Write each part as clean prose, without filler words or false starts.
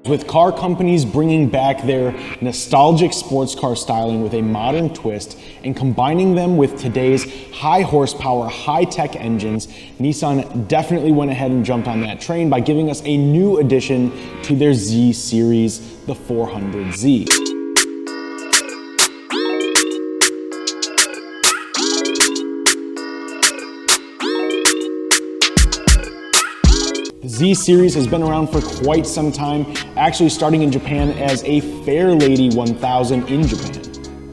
With car companies bringing back their nostalgic sports car styling with a modern twist and combining them with today's high horsepower, high-tech engines, Nissan definitely went ahead and jumped on that train by giving us a new addition to their Z series, the 400Z. Z series has been around for quite some time, actually starting in Japan as a Fairlady 1000 in Japan.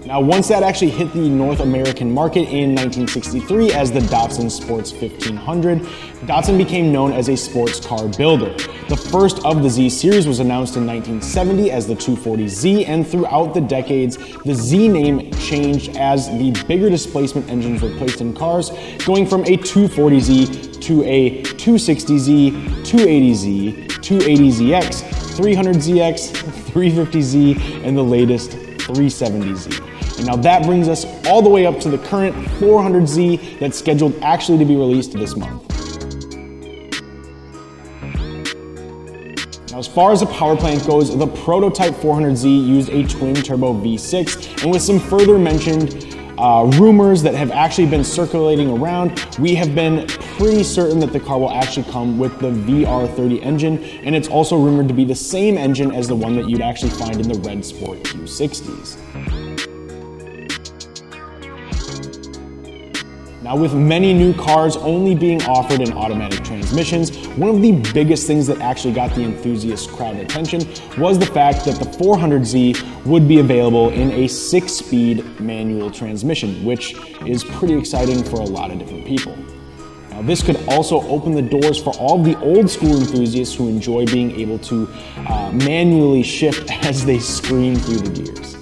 Now, once that actually hit the North American market in 1963 as the Datsun Sports 1500, Datsun became known as a sports car builder. The first of the Z series was announced in 1970 as the 240Z, and throughout the decades, the Z name changed as the bigger displacement engines were placed in cars, going from a 240Z to a 260Z, 280Z, 280ZX, 300ZX, 350Z, and the latest 370Z. And now that brings us all the way up to the current 400Z that's scheduled actually to be released this month. Now, as far as the power plant goes, the prototype 400Z used a twin-turbo V6, and with some further mentioned rumors that have actually been circulating around, we have been pretty certain that the car will actually come with the VR30 engine, and it's also rumored to be the same engine as the one that you'd actually find in the Red Sport Q60s. Now, with many new cars only being offered in automatic transmissions, one of the biggest things that actually got the enthusiast crowd attention was the fact that the 400Z would be available in a 6-speed manual transmission, which is pretty exciting for a lot of different people. Now, this could also open the doors for all of the old school enthusiasts who enjoy being able to manually shift as they scream through the gears.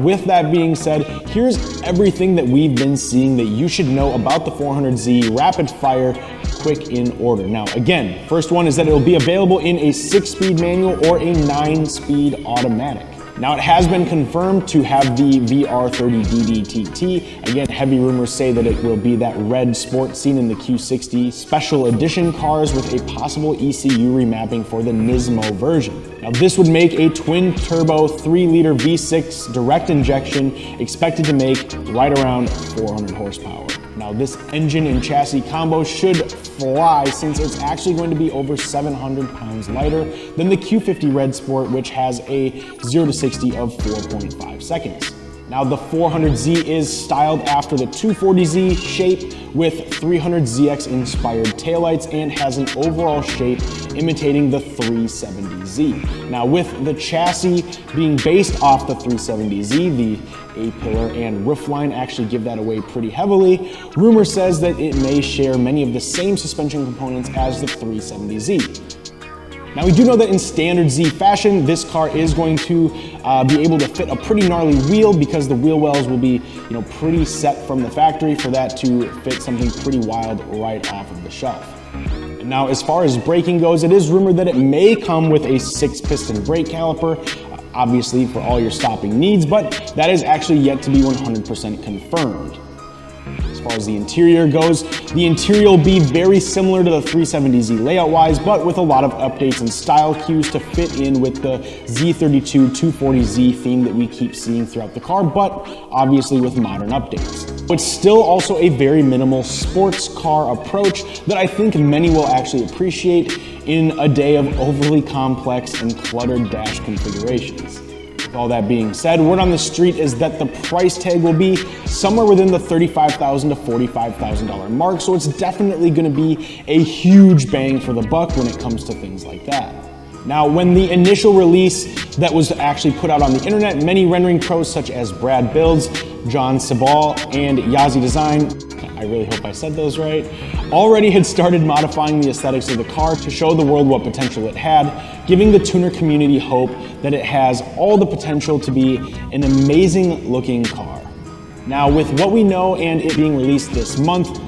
With that being said, here's everything that we've been seeing that you should know about the 400Z rapid fire, quick in order. Now, again, first one is that it'll be available in a 6-speed manual or a 9-speed automatic. Now, it has been confirmed to have the VR30 DDTT. Again, heavy rumors say that it will be that red sport seen in the Q60 special edition cars with a possible ECU remapping for the Nismo version. Now, this would make a twin-turbo 3-liter V6 direct injection expected to make right around 400 horsepower. Now, this engine and chassis combo should fly since it's actually going to be over 700 pounds lighter than the Q50 Red Sport, which has a 0 to 60 of 4.5 seconds. Now, the 400Z is styled after the 240Z shape with 300ZX inspired taillights and has an overall shape imitating the 370Z. Now, with the chassis being based off the 370Z, the A-pillar and roofline actually give that away pretty heavily. Rumor says that it may share many of the same suspension components as the 370Z. Now, we do know that in standard Z fashion, this car is going to be able to fit a pretty gnarly wheel because the wheel wells will be, pretty set from the factory for that to fit something pretty wild right off of the shelf. And now, as far as braking goes, it is rumored that it may come with a 6-piston brake caliper, obviously for all your stopping needs, but that is actually yet to be 100% confirmed. As far as the interior goes, the interior will be very similar to the 370Z layout-wise, but with a lot of updates and style cues to fit in with the Z32 240Z theme that we keep seeing throughout the car, but obviously with modern updates. It's still also a very minimal sports car approach that I think many will actually appreciate in a day of overly complex and cluttered dash configurations. With all that being said, word on the street is that the price tag will be somewhere within the $35,000 to $45,000 mark, so it's definitely going to be a huge bang for the buck when it comes to things like that. Now, when the initial release that was actually put out on the internet, many rendering pros such as BradBuilds, Jonsibal, and Yasiddesign, I really hope I said those right, already had started modifying the aesthetics of the car to show the world what potential it had, giving the tuner community hope that it has all the potential to be an amazing looking car. Now, with what we know and it being released this month,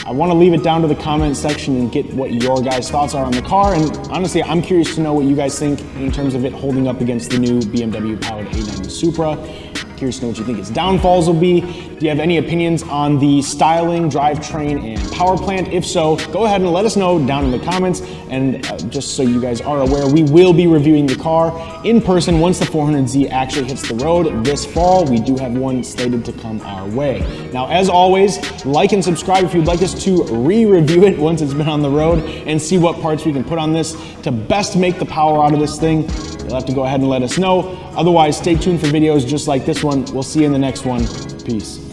I want to leave it down to the comment section and get what your guys' thoughts are on the car. And honestly, I'm curious to know what you guys think in terms of it holding up against the new BMW powered A90 Supra. Curious to know what you think its downfalls will be. Do you have any opinions on the styling, drivetrain, and power plant? If so, go ahead and let us know down in the comments. And just so you guys are aware, we will be reviewing the car in person once the 400Z actually hits the road this fall. We do have one slated to come our way. Now, as always, like and subscribe if you'd like us to re-review it once it's been on the road and see what parts we can put on this to best make the power out of this thing. You'll have to go ahead and let us know. Otherwise, stay tuned for videos just like this one. We'll see you in the next one. Peace.